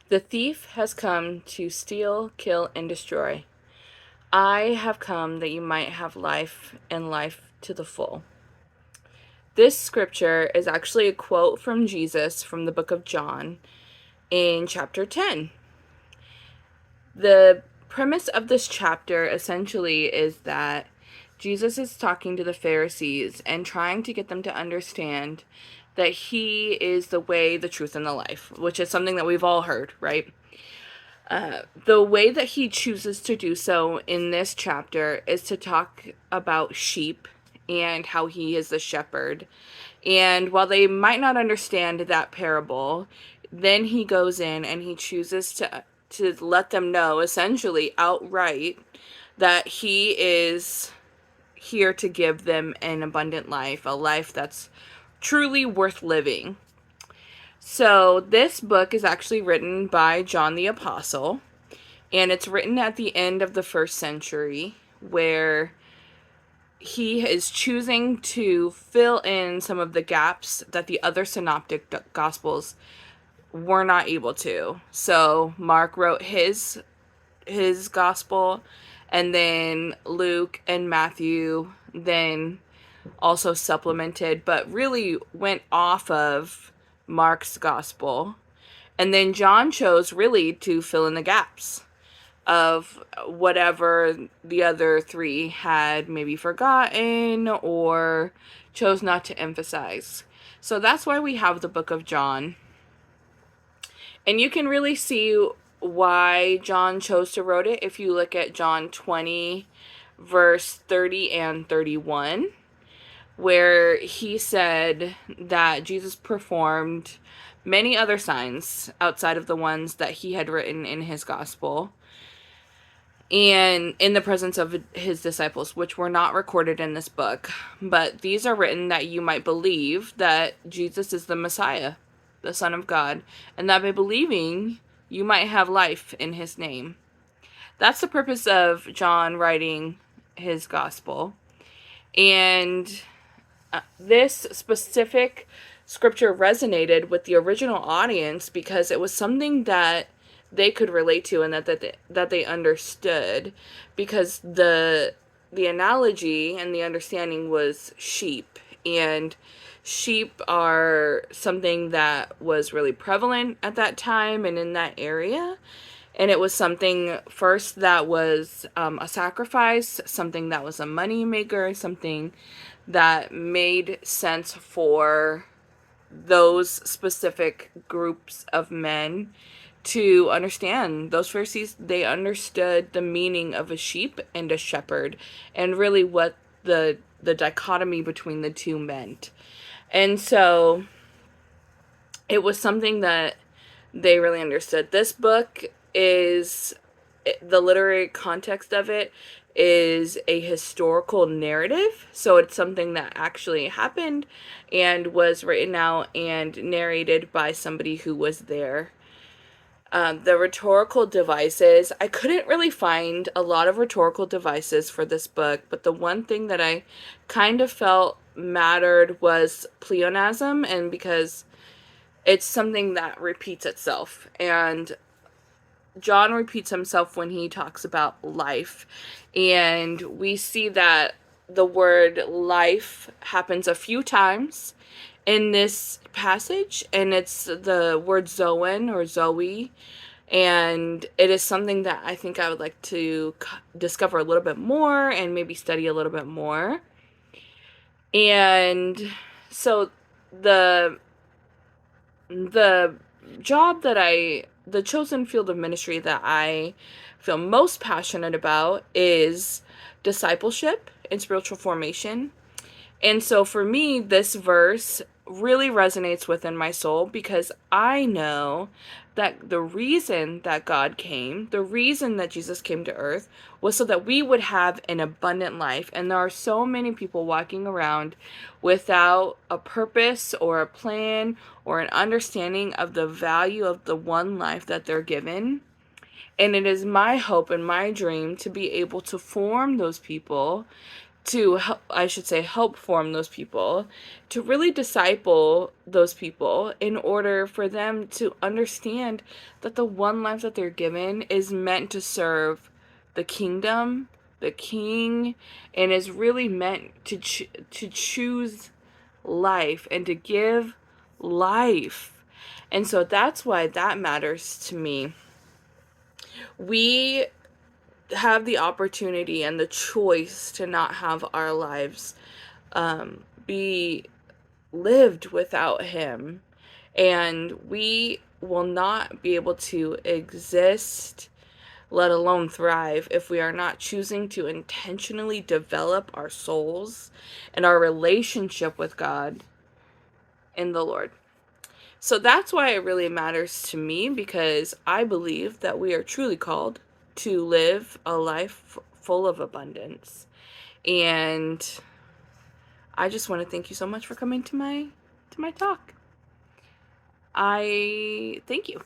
The thief has come to steal, kill, and destroy. I have come that you might have life and life to the full. This scripture is actually a quote from Jesus from the book of John in chapter 10. The premise of this chapter essentially is that Jesus is talking to the Pharisees and trying to get them to understand that he is the way, the truth, and the life, which is something that we've all heard, right? The way that he chooses to do so in this chapter is to talk about sheep and how he is the shepherd. And while they might not understand that parable, then he goes in and he chooses to let them know essentially outright that he is here to give them an abundant life, a life that's truly worth living. So, this book is actually written by John the Apostle, and it's written at the end of the first century, where he is choosing to fill in some of the gaps that the other synoptic gospels were not able to. So, Mark wrote his gospel, and then Luke and Matthew then also supplemented, but really went off of Mark's gospel. And then John chose really to fill in the gaps of whatever the other three had maybe forgotten or chose not to emphasize. So that's why we have the book of John. And you can really see why John chose to write it if you look at John 20, verse 30 and 31, where he said that Jesus performed many other signs outside of the ones that he had written in his gospel and in the presence of his disciples, which were not recorded in this book. But these are written that you might believe that Jesus is the Messiah, the Son of God, and that by believing you might have life in his name. That's the purpose of John writing his gospel. And this specific scripture resonated with the original audience because it was something that they could relate to and that they understood, because the analogy and the understanding was sheep, and sheep are something that was really prevalent at that time and in that area. And it was something first that was a sacrifice, something that was a money maker, something that made sense for those specific groups of men to understand. Those Pharisees, they understood the meaning of a sheep and a shepherd, and really what the dichotomy between the two meant. And so it was something that they really understood. This book is, the literary context of it is a historical narrative. So it's something that actually happened and was written out and narrated by somebody who was there. The rhetorical devices, I couldn't really find a lot of rhetorical devices for this book, but the one thing that I kind of felt mattered was pleonasm, and because it's something that repeats itself. And John repeats himself when he talks about life. And we see that the word life happens a few times in this passage, and it's the word zoen or zoe. And it is something that I think I would like to discover a little bit more and maybe study a little bit more. And so the the job that the chosen field of ministry that I feel most passionate about is discipleship and spiritual formation. And so for me, this verse really resonates within my soul, because I know that the reason that God came, the reason that Jesus came to earth, was so that we would have an abundant life. And there are so many people walking around without a purpose or a plan or an understanding of the value of the one life that they're given. And it is my hope and my dream to be able to form those people to help, I should say, help form those people, to really disciple those people in order for them to understand that the one life that they're given is meant to serve the kingdom, the king, and is really meant to to choose life and to give life. And so that's why that matters to me. We have the opportunity and the choice to not have our lives be lived without him, and we will not be able to exist, let alone thrive, if we are not choosing to intentionally develop our souls and our relationship with God in the Lord. So that's why it really matters to me, because I believe that we are truly called to live a life full of abundance. And I just want to thank you so much for coming to my talk. I thank you.